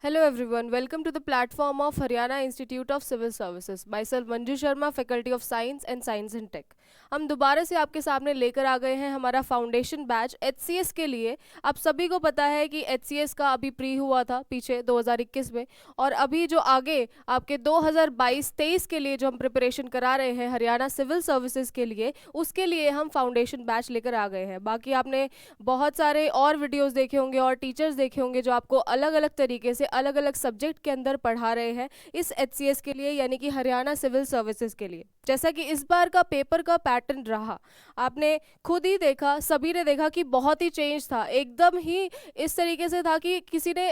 Hello everyone, welcome to the platform of Haryana Institute of Civil Services. Myself Manju Sharma, Faculty of Science and Science in Tech. हम दोबारा से आपके सामने लेकर आ गए हैं हमारा फाउंडेशन बैच एचसीएस के लिए। आप सभी को पता है कि एचसीएस का अभी प्री हुआ था पीछे 2021 में, और अभी जो आगे आपके 2022-23 के लिए जो हम प्रिपरेशन करा रहे हैं हरियाणा सिविल सर्विसेज के लिए, उसके लिए हम फाउंडेशन बैच लेकर आ गए हैं। बाकी आपने बहुत सारे और वीडियोस देखे होंगे और टीचर्स देखे होंगे जो आपको अलग अलग तरीके से अलग अलग सब्जेक्ट के अंदर पढ़ा रहे हैं इस एचसीएस के लिए, यानी कि हरियाणा सिविल सर्विसेज के लिए। जैसा कि इस बार का पेपर का पैटर्न रहा, आपने खुद ही देखा, सभी ने देखा कि बहुत ही चेंज था, एकदम ही इस तरीके से था कि किसी ने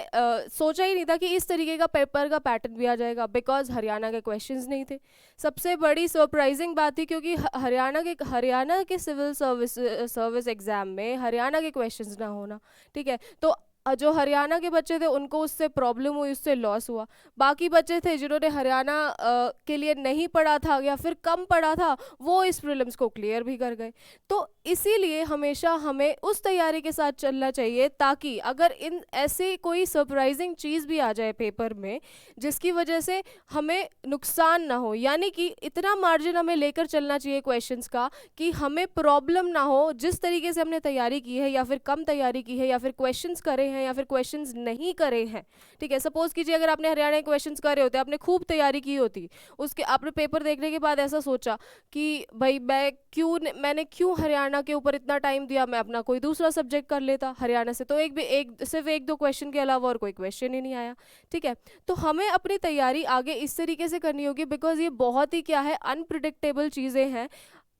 सोचा ही नहीं था कि इस तरीके का पेपर का पैटर्न भी आ जाएगा, बिकॉज हरियाणा के क्वेश्चंस नहीं थे। सबसे बड़ी सरप्राइजिंग बात थी क्योंकि हरियाणा के सिविल सर्विस एग्जाम में हरियाणा के क्वेश्चंस ना होना, ठीक है। तो जो हरियाणा के बच्चे थे उनको उससे प्रॉब्लम हुई, उससे लॉस हुआ। बाकी बच्चे थे जिन्होंने हरियाणा के लिए नहीं पढ़ा था या फिर कम पढ़ा था, वो इस प्रीलिम्स को क्लियर भी कर गए। तो इसीलिए हमेशा हमें उस तैयारी के साथ चलना चाहिए, ताकि अगर इन ऐसी कोई सरप्राइजिंग चीज़ भी आ जाए पेपर में जिसकी वजह से हमें नुकसान ना हो, यानी कि इतना मार्जिन हमें लेकर चलना चाहिए क्वेश्चंस का कि हमें प्रॉब्लम ना हो जिस तरीके से हमने तैयारी की है, या फिर कम तैयारी की है, या फिर क्वेश्चंस करे हैं या फिर क्वेश्चंस नहीं करे हैं, ठीक है। सपोज कीजिए अगर आपने हरियाणा के क्वेश्चंस करे होते, आपने खूब तैयारी की होती, उसके आपने पेपर देखने के बाद ऐसा सोचा कि भाई मैंने क्यों हरियाणा के ऊपर इतना टाइम दिया, मैं अपना कोई दूसरा सब्जेक्ट कर लेता, हरियाणा से तो सिर्फ एक दो क्वेश्चन के अलावा और कोई क्वेश्चन ही नहीं आया, ठीक है। तो हमें अपनी तैयारी आगे इस तरीके से करनी होगी, बिकॉज ये बहुत ही क्या है, अनप्रिडिक्टेबल चीज़ें हैं।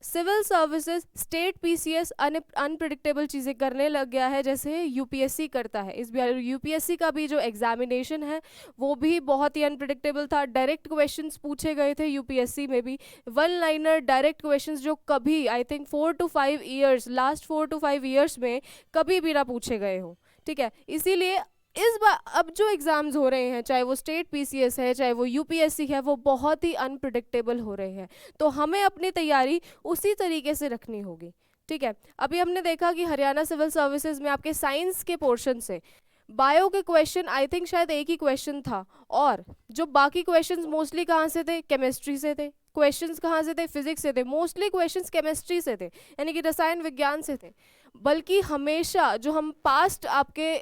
Civil services state PCS unpredictable चीज़ें करने लग गया है, जैसे यूपीएससी करता है। इस बार यूपीएससी का भी जो एग्जामिनेशन है वो भी बहुत ही अनप्रिडिक्टेबल था। डायरेक्ट क्वेश्चंस पूछे गए थे यूपीएससी में भी, वन लाइनर डायरेक्ट क्वेश्चंस जो कभी I think 4 to 5 years, last 4 to 5 years में कभी भी ना पूछे गए हो, ठीक है। इसीलिए इस बार अब जो एग्जाम्स हो रहे हैं, चाहे वो स्टेट पीसीएस है चाहे वो यूपीएससी है, वो बहुत ही अनप्रिडिक्टेबल हो रहे हैं। तो हमें अपनी तैयारी उसी तरीके से रखनी होगी, ठीक है। अभी हमने देखा कि हरियाणा सिविल सर्विसेज में आपके साइंस के पोर्शन से बायो के क्वेश्चन आई थिंक शायद एक ही क्वेश्चन था, और जो बाकी क्वेश्चंस मोस्टली कहाँ से थे, केमिस्ट्री से थे। क्वेश्चंस कहाँ से थे, फिजिक्स से थे, मोस्टली क्वेश्चंस केमिस्ट्री से थे, यानी कि रसायन विज्ञान से थे। बल्कि हमेशा जो हम पास्ट आपके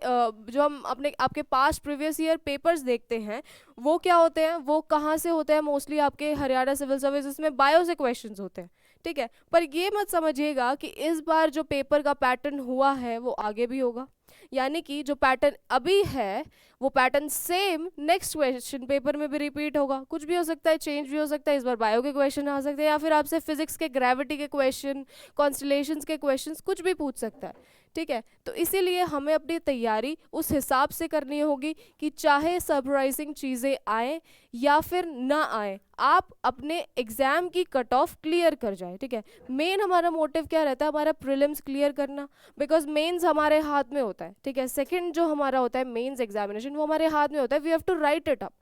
जो हम अपने आपके पास्ट प्रीवियस ईयर पेपर्स देखते हैं, वो क्या होते हैं, वो कहाँ से होते हैं, मोस्टली आपके हरियाणा सिविल सर्विसेज में बायो से क्वेश्चंस होते हैं, ठीक है। पर ये मत समझिएगा कि इस बार जो पेपर का पैटर्न हुआ है वो आगे भी होगा, यानी कि जो पैटर्न अभी है वो pattern same next question paper में भी रिपीट होगा। कुछ भी हो सकता है, चेंज भी हो सकता है, इस बार बायो के क्वेश्चन आ सकते हैं, या फिर आपसे फिजिक्स के ग्रेविटी के क्वेश्चन, कॉन्स्टलेशंस के क्वेश्चंस, कुछ भी पूछ सकता है, ठीक है। तो इसीलिए हमें अपनी तैयारी उस हिसाब से करनी होगी कि चाहे सरप्राइजिंग चीज़ें आए या फिर ना आए, आप अपने एग्जाम की कट ऑफ क्लियर कर जाए, ठीक है। मेन हमारा मोटिव क्या रहता है, हमारा प्रीलिम्स क्लियर करना, बिकॉज मेंस हमारे हाथ में होता है, ठीक है। सेकंड जो हमारा होता है मेंस एग्जामिनेशन, वो हमारे हाथ में होता है, we have to write it up,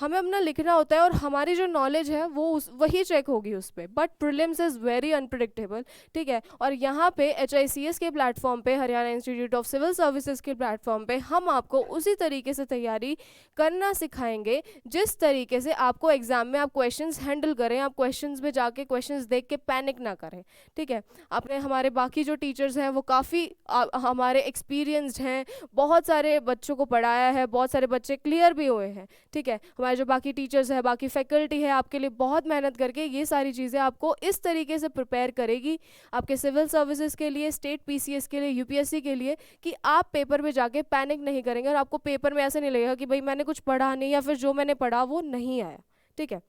हमें अपना लिखना होता है, और हमारी जो नॉलेज है वो वही चेक होगी उस पर। But prelims is very unpredictable, ठीक है। और यहाँ पे HICS के प्लेटफॉर्म पे, Haryana institute of civil services के प्लेटफॉर्म पे हम आपको उसी तरीके से तैयारी करना सिखाएंगे जिस तरीके से आपको एग्जाम में आप क्वेश्चंस हैंडल करें, आप क्वेश्चंस में जाके क्वेश्चंस देख के पैनिक ना करें, ठीक है। आपने हमारे बाकी जो टीचर्स हैं वो काफ़ी हमारे एक्सपीरियंस्ड हैं, बहुत सारे बच्चों को पढ़ाया है, बहुत सारे बच्चे क्लियर भी हुए हैं, ठीक है। हमारे जो बाकी टीचर्स है, बाकी फैकल्टी है, आपके लिए बहुत मेहनत करके ये सारी चीज़ें आपको इस तरीके से प्रिपेयर करेगी आपके सिविल सर्विसेज के लिए, स्टेट पीसीएस के लिए, यूपीएससी के लिए, कि आप पेपर में जाके पैनिक नहीं करेंगे और आपको पेपर में ऐसा नहीं लगेगा कि भाई मैंने कुछ पढ़ा नहीं, या फिर जो मैंने पढ़ा वो नहीं आया, ठीक है।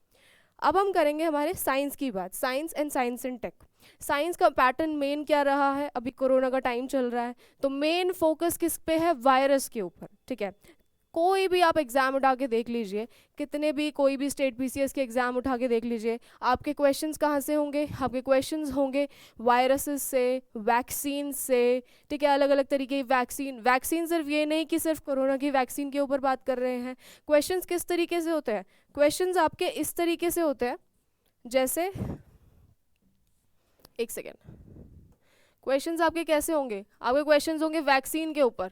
अब हम करेंगे हमारे साइंस की बात, science and science in tech. Science का पैटर्न मेन क्या रहा है, अभी कोरोना का टाइम चल रहा है, तो मेन फोकस किस पे है, वायरस के ऊपर, ठीक है। कोई भी आप एग्ज़ाम उठा के देख लीजिए, कितने भी कोई भी स्टेट पीसीएस के एग्ज़ाम उठा के देख लीजिए, आपके क्वेश्चंस कहाँ से होंगे, आपके क्वेश्चंस होंगे वायरसेस से, वैक्सीन से, ठीक है। अलग अलग तरीके की वैक्सीन सिर्फ ये नहीं कि सिर्फ कोरोना की वैक्सीन के ऊपर बात कर रहे हैं। क्वेश्चंस किस तरीके से होते हैं, क्वेश्चंस आपके इस तरीके से होते हैं, जैसे एक सेकेंड, क्वेश्चंस आपके कैसे होंगे, आपके क्वेश्चंस होंगे वैक्सीन के ऊपर,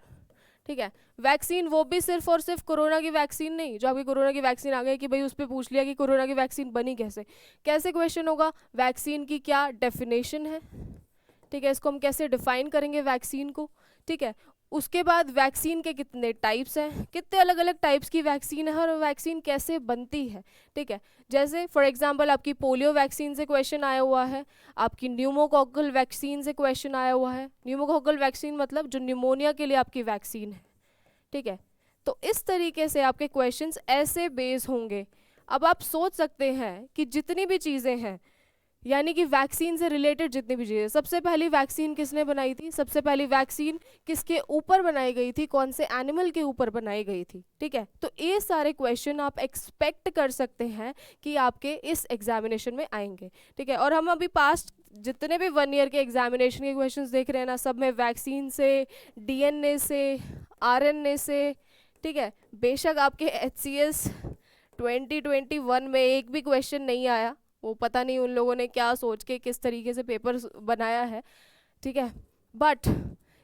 ठीक है। वैक्सीन वो भी सिर्फ और सिर्फ कोरोना की वैक्सीन नहीं, जो आपकी कोरोना की वैक्सीन आ गई कि भाई उस पर पूछ लिया कि कोरोना की वैक्सीन बनी कैसे, कैसे क्वेश्चन होगा, वैक्सीन की क्या डेफिनेशन है, ठीक है, इसको हम कैसे डिफाइन करेंगे वैक्सीन को, ठीक है। उसके बाद वैक्सीन के कितने टाइप्स हैं, कितने अलग अलग टाइप्स की वैक्सीन है और वैक्सीन कैसे बनती है, ठीक है। जैसे फॉर एग्जांपल आपकी पोलियो वैक्सीन से क्वेश्चन आया हुआ है, आपकी न्यूमोकॉकल वैक्सीन से क्वेश्चन आया हुआ है। न्यूमोकॉकल वैक्सीन मतलब जो न्यूमोनिया के लिए आपकी वैक्सीन है, ठीक है। तो इस तरीके से आपके क्वेश्चंस ऐसे बेस होंगे। अब आप सोच सकते हैं कि जितनी भी चीज़ें हैं, यानी कि वैक्सीन से रिलेटेड जितनी भी चीज़ें, सबसे पहली वैक्सीन किसने बनाई थी, सबसे पहली वैक्सीन किसके ऊपर बनाई गई थी, कौन से एनिमल के ऊपर बनाई गई थी, ठीक है। तो ये सारे क्वेश्चन आप एक्सपेक्ट कर सकते हैं कि आपके इस एग्जामिनेशन में आएंगे, ठीक है। और हम अभी पास्ट जितने भी 1 ईयर के एग्जामिनेशन के क्वेश्चंस देख रहे हैं ना, सब में वैक्सीन से, डीएनए से, आरएनए से, ठीक है। बेशक आपके HCS 2021 में एक भी क्वेश्चन नहीं आया, वो पता नहीं उन लोगों ने क्या सोच के किस तरीके से पेपर बनाया है, ठीक है। बट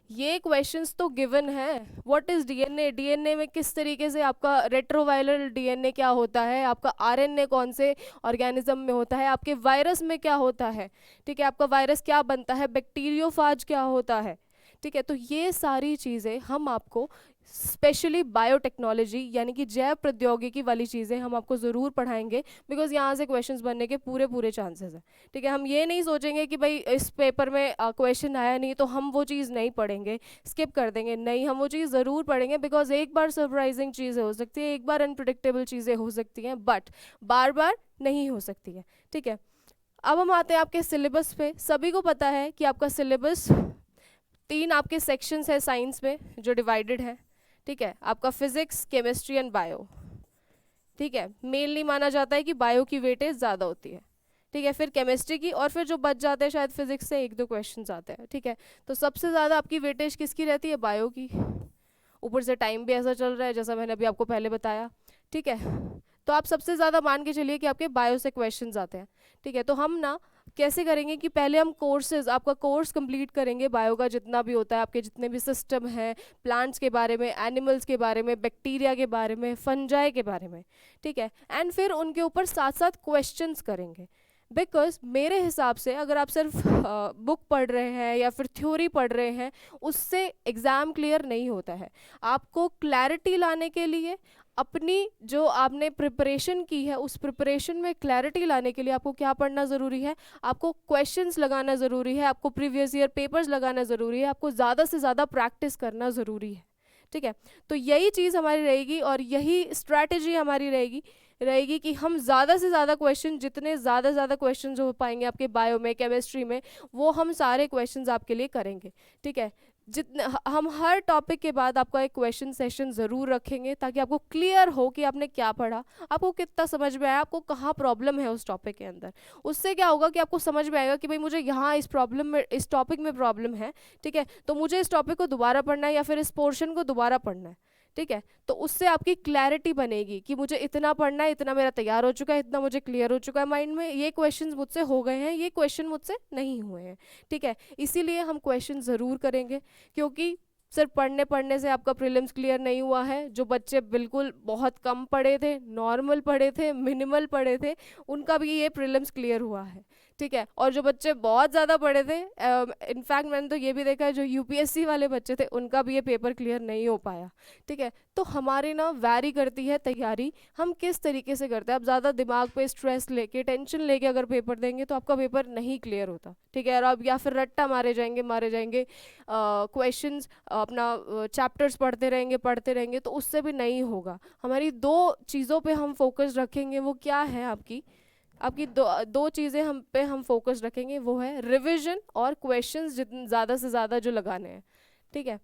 ये क्वेश्चंस तो गिवन है। व्हाट इज डीएनए, डीएनए में किस तरीके से आपका रेट्रोवायरल डीएनए क्या होता है, आपका आरएनए कौन से ऑर्गेनिज्म में होता है, आपके वायरस में क्या होता है, ठीक है, आपका वायरस क्या बनता है, बैक्टीरियोफाज क्या होता है, ठीक है। तो ये सारी चीज़ें हम आपको स्पेशली बायोटेक्नोलॉजी यानी कि जैव प्रौद्योगिकी वाली चीज़ें हम आपको ज़रूर पढ़ाएंगे, बिकॉज यहाँ से क्वेश्चंस बनने के पूरे पूरे चांसेस हैं, ठीक है। हम ये नहीं सोचेंगे कि भाई इस पेपर में क्वेश्चन आया नहीं तो हम वो चीज़ नहीं पढ़ेंगे, स्किप कर देंगे, नहीं, हम वो चीज़ ज़रूर पढ़ेंगे, बिकॉज एक बार सरप्राइजिंग चीज़ें हो सकती है, एक बार अनप्रडिक्टेबल चीज़ें हो सकती हैं, बट बार बार नहीं हो सकती है, ठीक है। अब हम आते हैं आपके सिलेबस पे। सभी को पता है कि आपका सिलेबस 3 आपके सेक्शंस है साइंस में जो डिवाइडेड है, ठीक है। आपका फिजिक्स, केमिस्ट्री एंड बायो, ठीक है। मेनली माना जाता है कि बायो की वेटेज ज़्यादा होती है, ठीक है, फिर केमिस्ट्री की, और फिर जो बच जाते हैं शायद फिजिक्स से 1-2 क्वेश्चन आते हैं, ठीक है। तो सबसे ज़्यादा आपकी वेटेज किसकी रहती है, बायो की। ऊपर से टाइम भी ऐसा चल रहा है जैसा मैंने अभी आपको पहले बताया, ठीक है। तो आप सबसे ज़्यादा मान के चलिए कि आपके बायो से क्वेश्चंस आते हैं, ठीक है। तो हम ना कैसे करेंगे कि पहले हम कोर्सेज, आपका कोर्स कंप्लीट करेंगे बायो का जितना भी होता है, आपके जितने भी सिस्टम हैं, प्लांट्स के बारे में, एनिमल्स के बारे में, बैक्टीरिया के बारे में, फंजाई के बारे में, ठीक है। एंड फिर उनके ऊपर साथ साथ क्वेश्चंस करेंगे, बिकॉज मेरे हिसाब से अगर आप सिर्फ बुक पढ़ रहे हैं या फिर थ्योरी पढ़ रहे हैं, उससे एग्ज़ाम क्लियर नहीं होता है। आपको क्लैरिटी लाने के लिए अपनी जो आपने प्रिपरेशन की है, उस प्रिपरेशन में क्लैरिटी लाने के लिए आपको क्या पढ़ना ज़रूरी है, आपको क्वेश्चंस लगाना ज़रूरी है, आपको प्रीवियस ईयर पेपर्स लगाना ज़रूरी है, आपको ज़्यादा से ज़्यादा प्रैक्टिस करना ज़रूरी है, ठीक है। तो यही चीज़ हमारी रहेगी और यही स्ट्रैटेजी हमारी रहेगी कि हम ज़्यादा से ज़्यादा क्वेश्चन, जितने ज़्यादा क्वेश्चन हो पाएंगे आपके बायो में, केमिस्ट्री में, वो हम सारे क्वेश्चंस आपके लिए करेंगे, ठीक है। जितने हम हर टॉपिक के बाद आपका एक क्वेश्चन सेशन ज़रूर रखेंगे ताकि आपको क्लियर हो कि आपने क्या पढ़ा, आपको कितना समझ में आया, आपको कहाँ प्रॉब्लम है उस टॉपिक के अंदर। उससे क्या होगा कि आपको समझ में आएगा कि भाई मुझे यहाँ इस प्रॉब्लम में, इस टॉपिक में प्रॉब्लम है, ठीक है, तो मुझे इस टॉपिक को दोबारा पढ़ना है या फिर इस पोर्शन को दोबारा पढ़ना है, ठीक है। तो उससे आपकी क्लैरिटी बनेगी कि मुझे इतना पढ़ना है, इतना मेरा तैयार हो चुका है, इतना मुझे क्लियर हो चुका है माइंड में, ये क्वेश्चंस मुझसे हो गए हैं, ये क्वेश्चन मुझसे नहीं हुए हैं, ठीक है। इसीलिए हम क्वेश्चन ज़रूर करेंगे, क्योंकि सिर्फ पढ़ने पढ़ने से आपका प्रीलिम्स क्लियर नहीं हुआ है। जो बच्चे बिल्कुल बहुत कम पढ़े थे, नॉर्मल पढ़े थे, मिनिमल पढ़े थे, उनका भी ये प्रीलिम्स क्लियर हुआ है, ठीक है। और जो बच्चे बहुत ज़्यादा पढ़े थे, इनफैक्ट मैंने तो ये भी देखा है जो यूपीएससी वाले बच्चे थे, उनका भी ये पेपर क्लियर नहीं हो पाया, ठीक है। तो हमारी ना वैरी करती है तैयारी, हम किस तरीके से करते हैं। आप ज़्यादा दिमाग पे स्ट्रेस लेके, टेंशन लेके अगर पेपर देंगे तो आपका पेपर नहीं क्लियर होता, ठीक है। और आप या फिर रट्टा मारे जाएंगे क्वेश्चंस, अपना चैप्टर्स पढ़ते रहेंगे तो उससे भी नहीं होगा। हमारी 2 चीज़ों पे हम फोकस रखेंगे, वो क्या है आपकी दो चीज़ें हम फोकस रखेंगे, वो है रिवीजन और क्वेश्चंस जितने ज़्यादा से ज़्यादा जो लगाने हैं, ठीक है।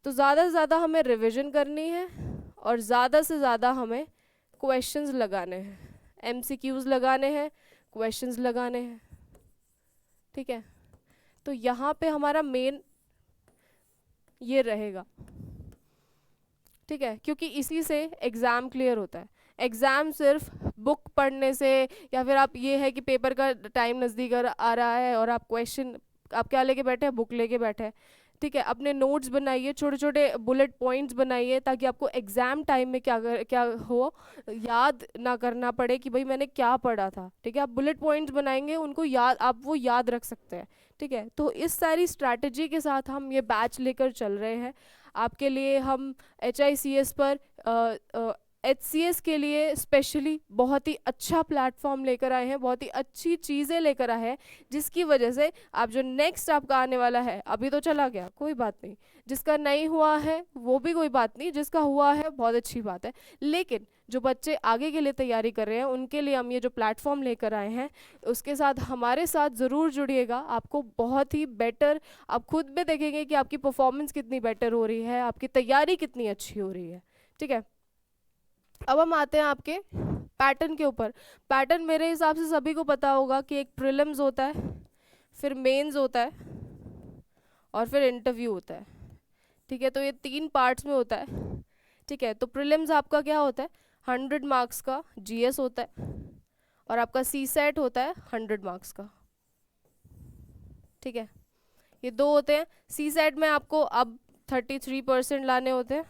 तो ज़्यादा से ज़्यादा हमें रिवीजन करनी है और ज़्यादा से ज़्यादा हमें क्वेश्चंस लगाने हैं, एमसीक्यूज़ लगाने हैं, क्वेश्चंस लगाने हैं, ठीक है। तो यहाँ पे हमारा मेन ये रहेगा, ठीक है, क्योंकि इसी से एग्ज़ाम क्लियर होता है। एग्ज़ाम सिर्फ बुक पढ़ने से, या फिर आप ये है कि पेपर का टाइम नज़दीक आ रहा है और आप क्वेश्चन आप क्या लेके बैठे हैं, बुक लेके बैठे हैं, ठीक है, अपने नोट्स बनाइए, छोटे छोटे बुलेट पॉइंट्स बनाइए, ताकि आपको एग्जाम टाइम में क्या हो, याद ना करना पड़े कि भाई मैंने क्या पढ़ा था। ठीक है, आप बुलेट पॉइंट्स बनाएंगे, उनको याद, आप वो याद रख सकते हैं। ठीक है, तो इस सारी स्ट्रैटेजी के साथ हम ये बैच लेकर चल रहे हैं आपके लिए। हम HICS पर HCS के लिए स्पेशली बहुत ही अच्छा प्लेटफॉर्म लेकर आए हैं, बहुत ही अच्छी चीज़ें लेकर आए हैं, जिसकी वजह से आप जो नेक्स्ट आपका आने वाला है, अभी तो चला गया कोई बात नहीं, जिसका नहीं हुआ है वो भी कोई बात नहीं, जिसका हुआ है बहुत अच्छी बात है, लेकिन जो बच्चे आगे के लिए तैयारी कर रहे हैं उनके लिए हम ये जो प्लेटफॉर्म लेकर आए हैं, उसके साथ हमारे साथ ज़रूर जुड़िएगा। आपको बहुत ही बेटर, आप खुद भी देखेंगे कि आपकी परफॉर्मेंस कितनी बेटर हो रही है, आपकी तैयारी कितनी अच्छी हो रही है। ठीक है, अब हम आते हैं आपके पैटर्न के ऊपर। पैटर्न मेरे हिसाब से सभी को पता होगा कि एक प्रीलिम्स होता है, फिर मेंस होता है, और फिर इंटरव्यू होता है। ठीक है, तो ये 3 पार्ट्स में होता है। ठीक है, तो प्रीलिम्स आपका क्या होता है, 100 मार्क्स का GS होता है, और आपका CSAT होता है 100 मार्क्स का। ठीक है, ये 2 होते हैं। CSAT में आपको अब 33% लाने होते हैं।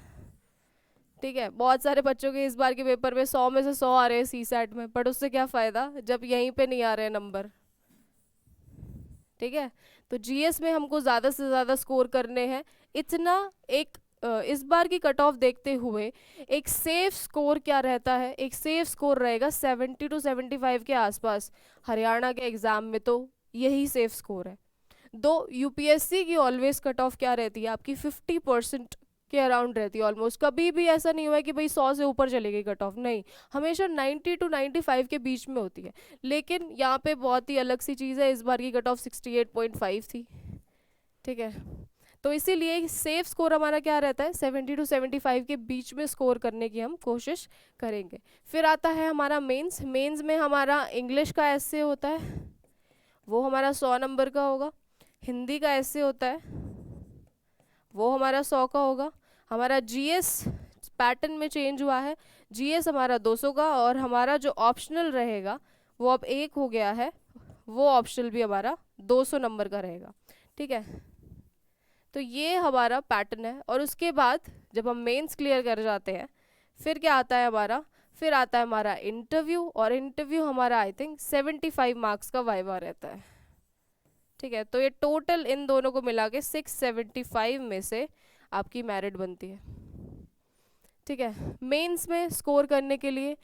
ठीक है, बहुत सारे बच्चों के इस बार के पेपर में 100 में से 100 आ रहे हैं CSAT में, बट उससे क्या फ़ायदा जब यहीं पे नहीं आ रहे हैं नंबर। ठीक है, तो GS में हमको ज़्यादा से ज़्यादा स्कोर करने हैं। इतना एक इस बार की कट ऑफ देखते हुए एक सेफ स्कोर क्या रहता है, एक सेफ स्कोर रहेगा 70 to 75 के आसपास। हरियाणा के एग्ज़ाम में तो यही सेफ स्कोर है। दो UPSC की ऑलवेज कट ऑफ क्या रहती है आपकी, 50% के अराउंड रहती है ऑलमोस्ट। कभी भी ऐसा नहीं हुआ है कि भाई 100 से ऊपर चली गई कट ऑफ, नहीं, हमेशा 90 to 95 के बीच में होती है। लेकिन यहाँ पे बहुत ही अलग सी चीज़ है, इस बार की कट ऑफ 68.5 थी। ठीक है, तो इसीलिए सेफ स्कोर हमारा क्या रहता है, 70 to 75 के बीच में स्कोर करने की हम कोशिश करेंगे। फिर आता है हमारा मेंस। मेंस में हमारा इंग्लिश का ऐसे होता है, वो हमारा 100 नंबर का होगा। हिंदी का ऐसे होता है, वो हमारा 100 का होगा। हमारा GS पैटर्न में चेंज हुआ है, GS हमारा 200 का, और हमारा जो ऑप्शनल रहेगा वो अब 1 हो गया है, वो ऑप्शनल भी हमारा 200 नंबर का रहेगा। ठीक है, तो ये हमारा पैटर्न है। और उसके बाद जब हम मेंस क्लियर कर जाते हैं, फिर क्या आता है हमारा, फिर आता है हमारा इंटरव्यू, और इंटरव्यू हमारा आई थिंक 75 मार्क्स का वाइवा रहता है। ठीक है, तो ये टोटल इन दोनों को मिला के 675 में से आपकी मेरिट बनती है। ठीक है, मेंस में स्कोर करने के लिए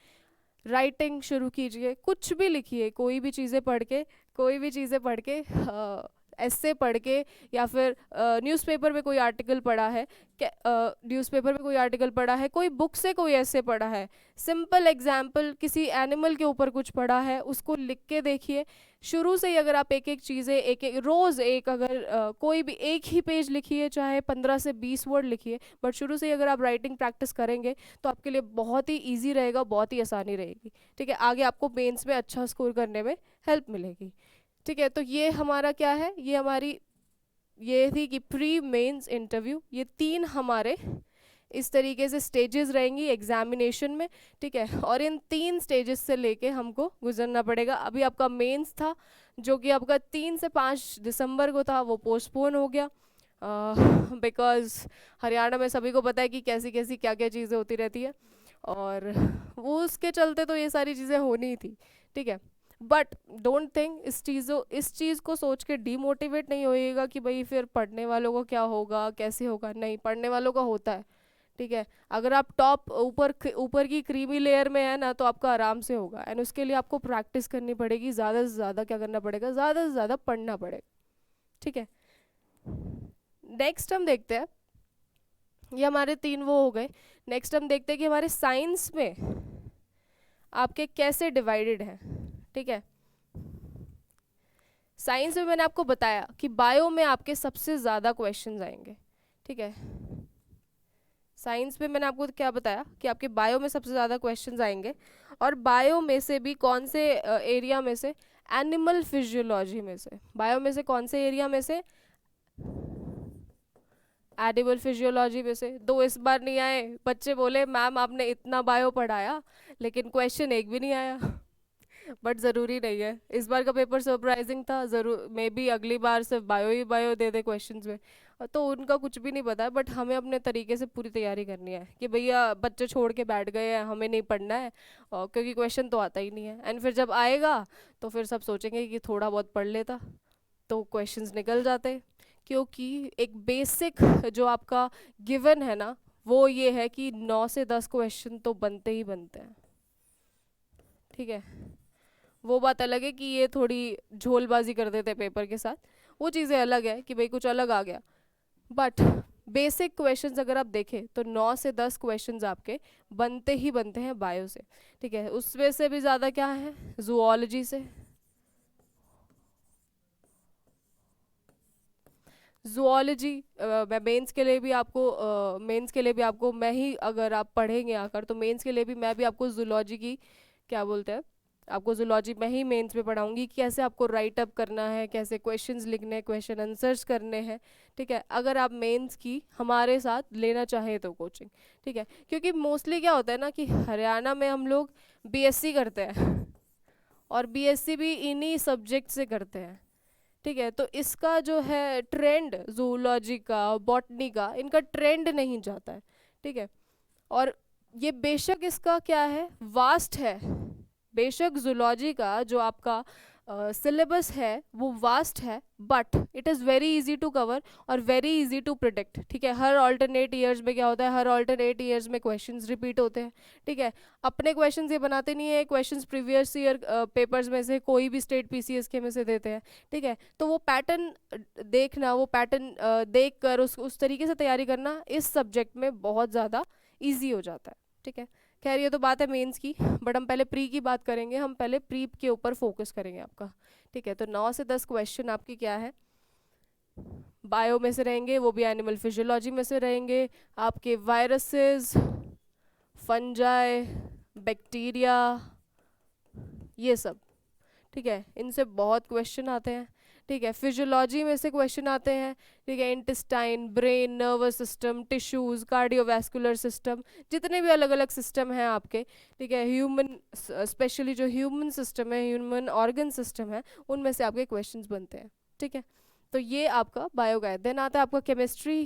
राइटिंग शुरू कीजिए, कुछ भी लिखिए, कोई भी चीज़ें पढ़ के, कोई भी चीज़ें पढ़ के, ऐसे पढ़ के, या फिर न्यूज़पेपर में कोई आर्टिकल पढ़ा है, न्यूज़पेपर में कोई आर्टिकल पढ़ा है, कोई बुक से कोई ऐसे पढ़ा है, सिंपल एग्जाम्पल किसी एनिमल के ऊपर कुछ पढ़ा है, उसको लिख के देखिए। शुरू से ही अगर आप एक एक चीज़ें, एक एक रोज़ एक, अगर कोई भी एक ही पेज लिखिए, चाहे 15 से 20 वर्ड लिखिए, बट शुरू से ही अगर आप राइटिंग प्रैक्टिस करेंगे तो आपके लिए बहुत ही ईजी रहेगा, बहुत ही आसानी रहेगी। ठीक है, आगे आपको मेंस में अच्छा स्कोर करने में हेल्प मिलेगी। ठीक है, तो ये हमारा क्या है, ये हमारी ये थी कि प्री मेंस इंटरव्यू, ये 3 हमारे इस तरीके से स्टेजेस रहेंगी एग्जामिनेशन में। ठीक है, और इन 3 स्टेजेस से लेके हमको गुजरना पड़ेगा। अभी आपका मेंस था जो कि आपका 3 से 5 दिसंबर को था, वो पोस्टपोन हो गया बिकॉज हरियाणा में सभी को पता है कि कैसी कैसी क्या क्या चीज़ें होती रहती है, और वो उसके चलते तो ये सारी चीज़ें होनी ही थी। ठीक है, बट डोंट थिंक, इस चीज़ को सोच के डीमोटिवेट नहीं होइएगा कि भाई फिर पढ़ने वालों को क्या होगा, कैसे होगा, नहीं, पढ़ने वालों का होता है। ठीक है, अगर आप टॉप ऊपर की क्रीमी लेयर में है ना, तो आपका आराम से होगा, एंड उसके लिए आपको प्रैक्टिस करनी पड़ेगी, ज़्यादा से ज़्यादा क्या करना पड़ेगा, ज़्यादा से ज़्यादा पढ़ना पड़ेगा। ठीक है, नेक्स्ट हम देखते हैं, ये हमारे 3 वो हो गए। नेक्स्ट हम देखते हैं कि हमारे साइंस में आपके कैसे डिवाइडेड हैं। ठीक है, साइंस में मैंने आपको बताया कि बायो में आपके सबसे ज़्यादा क्वेश्चंस आएंगे। ठीक है, साइंस में मैंने आपको क्या बताया कि आपके बायो में सबसे ज़्यादा क्वेश्चंस आएंगे, और बायो में से भी कौन से एरिया में से, एनिमल फिजियोलॉजी में से। बायो में से कौन से एरिया में से, एनिमल फिजियोलॉजी में से। 2 इस बार नहीं आए, बच्चे बोले मैम आपने इतना बायो पढ़ाया लेकिन क्वेश्चन एक भी नहीं आया। बट ज़रूरी नहीं है, इस बार का पेपर सरप्राइजिंग था, ज़रूर मे बी अगली बार सिर्फ बायो ही बायो दे दे क्वेश्चंस में। तो उनका कुछ भी नहीं पता है, बट हमें अपने तरीके से पूरी तैयारी करनी है कि भैया बच्चे छोड़ के बैठ गए हैं, हमें नहीं पढ़ना है। और क्योंकि क्वेश्चन तो आता ही नहीं है, एंड फिर जब आएगा तो फिर सब सोचेंगे कि थोड़ा बहुत पढ़ लेता, तो क्वेश्चंस निकल जाते। क्योंकि एक बेसिक जो आपका गिवन है ना, वो ये है कि 9 से 10 क्वेश्चन तो बनते ही बनते हैं। ठीक है, वो बात अलग है कि ये थोड़ी झोलबाजी कर देते हैं पेपर के साथ, वो चीज़ें अलग है कि भाई कुछ अलग आ गया। बट बेसिक क्वेश्चंस अगर आप देखें तो 9 से 10 क्वेश्चंस आपके बनते ही बनते हैं बायो से। ठीक है, उसमें से भी ज़्यादा क्या है, जूलॉजी से। जूलॉजी मैं मेंस के लिए भी आपको मेंस के लिए भी आपको मैं ही, अगर आप पढ़ेंगे आकर तो मेंस के लिए भी मैं भी आपको जूलॉजी की क्या बोलते हैं, आपको जूलॉजी में ही मेंस में पढ़ाऊंगी कि कैसे आपको राइट अप करना है, कैसे क्वेश्चंस लिखने हैं, क्वेश्चन आंसर्स करने हैं। ठीक है, अगर आप मेंस की हमारे साथ लेना चाहें तो कोचिंग। ठीक है, क्योंकि मोस्टली क्या होता है ना कि हरियाणा में हम लोग बीएससी करते हैं, और बीएससी भी इन्हीं सब्जेक्ट से करते हैं। ठीक है, तो इसका जो है ट्रेंड जूलॉजी का, बॉटनी का, इनका ट्रेंड नहीं जाता है। ठीक है, और ये बेशक इसका क्या है, वास्ट है। बेशक जूलॉजी का जो आपका सिलेबस है वो वास्ट है, but it is very easy to cover और वेरी इजी टू प्रिडिक्ट। ठीक है, हर ऑल्टरनेट ईयर्स में क्या होता है, हर ऑल्टरनेट ईयर्स में क्वेश्चंस रिपीट होते हैं। ठीक है, अपने क्वेश्चंस ये बनाते नहीं है, क्वेश्चंस प्रीवियस ईयर पेपर्स में से कोई भी स्टेट पीसीएस के में से देते हैं। ठीक है, तो वो पैटर्न देखना, वो पैटर्न देख कर उस तरीके से तैयारी करना इस सब्जेक्ट में बहुत ज़्यादा ईजी हो जाता है। ठीक है, खैर ये तो बात है मेंस की, बट हम पहले प्री की बात करेंगे, हम पहले प्री के ऊपर फोकस करेंगे आपका। ठीक है, तो 9 से 10 क्वेश्चन आपकी क्या है, बायो में से रहेंगे, वो भी एनिमल फिजियोलॉजी में से रहेंगे। आपके वायरसेस, फंजाई, बैक्टीरिया, ये सब। ठीक है, इनसे बहुत क्वेश्चन आते हैं। ठीक है, फिजियोलॉजी में से क्वेश्चन आते हैं। ठीक है, intestine, brain, nervous system, tissues, cardiovascular system, जितने भी अलग अलग सिस्टम हैं आपके। ठीक है, ह्यूमन, स्पेशली जो ह्यूमन सिस्टम है, ह्यूमन ऑर्गन सिस्टम है, उनमें से आपके क्वेश्चंस बनते हैं। ठीक है, तो ये आपका बायो का है। देन आता है आपका केमिस्ट्री।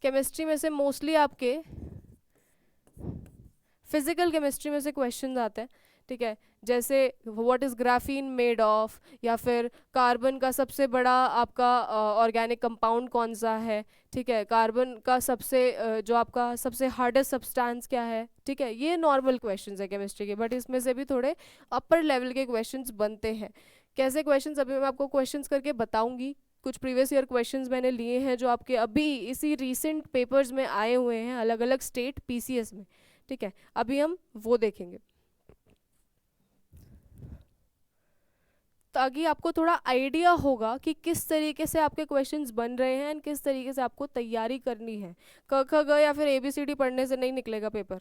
केमिस्ट्री में से मोस्टली आपके फिजिकल केमिस्ट्री में से क्वेश्चंस आते हैं। ठीक है, जैसे what is graphene made of, या फिर कार्बन का सबसे बड़ा आपका ऑर्गेनिक कंपाउंड कौन सा है। ठीक है, कार्बन का सबसे जो आपका सबसे हार्डेस्ट सब्सटेंस क्या है। ठीक है, ये नॉर्मल क्वेश्चंस है केमिस्ट्री के, बट इसमें से भी थोड़े अपर लेवल के क्वेश्चंस बनते हैं। कैसे क्वेश्चंस, अभी मैं आपको क्वेश्चंस करके बताऊंगी। कुछ प्रीवियस ईयर क्वेश्चंस मैंने लिए हैं जो आपके अभी इसी रीसेंट पेपर्स में आए हुए हैं, अलग अलग स्टेट पीसीएस में। ठीक है, अभी हम वो देखेंगे ताकि आपको थोड़ा आइडिया होगा कि किस तरीके से आपके क्वेश्चंस बन रहे हैं एंड किस तरीके से आपको तैयारी करनी है। क ख ग या फिर एबीसीडी पढ़ने से नहीं निकलेगा पेपर।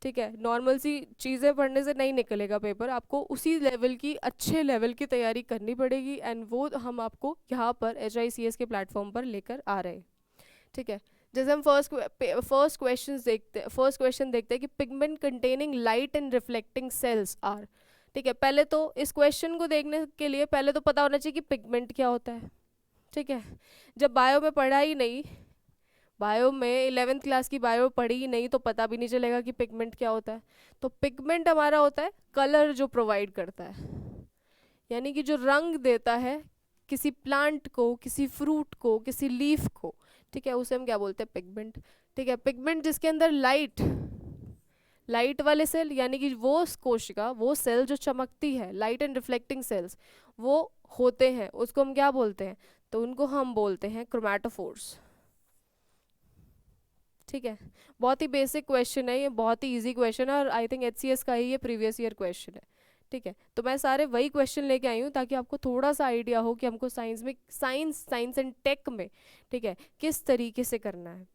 ठीक है, नॉर्मल सी चीज़ें पढ़ने से नहीं निकलेगा पेपर, आपको उसी लेवल की, अच्छे लेवल की तैयारी करनी पड़ेगी, एंड वो हम आपको यहाँ पर HICS के प्लेटफॉर्म पर लेकर आ रहे हैं। ठीक है, जैसे हम फर्स्ट क्वेश्चन देखते हैं कि pigment containing light and reflecting cells are. ठीक है, पहले तो इस क्वेश्चन को देखने के लिए पहले तो पता होना चाहिए कि पिगमेंट क्या होता है। ठीक है, जब बायो में पढ़ा ही नहीं, बायो में 11th क्लास की बायो पढ़ी ही नहीं, तो पता भी नहीं चलेगा कि पिगमेंट क्या होता है। तो पिगमेंट हमारा होता है कलर जो प्रोवाइड करता है, यानी कि जो रंग देता है किसी प्लांट को, किसी फ्रूट को, किसी लीफ को। ठीक है, उसे हम क्या बोलते हैं, पिगमेंट। ठीक है, पिगमेंट जिसके अंदर लाइट, लाइट वाले सेल, यानी कि वो कोशिका, वो सेल जो चमकती है, लाइट एंड रिफ्लेक्टिंग सेल्स वो होते हैं, उसको हम क्या बोलते हैं, तो उनको हम बोलते हैं क्रोमैटोफोर्स। ठीक है, बहुत ही बेसिक क्वेश्चन है ये, बहुत ही इजी क्वेश्चन है, और आई थिंक HCS का ही ये प्रीवियस ईयर क्वेश्चन है। ठीक है, तो मैं सारे वही क्वेश्चन लेके आई हूँ ताकि आपको थोड़ा सा आइडिया हो कि हमको साइंस में, साइंस एंड टेक में, ठीक है, किस तरीके से करना है।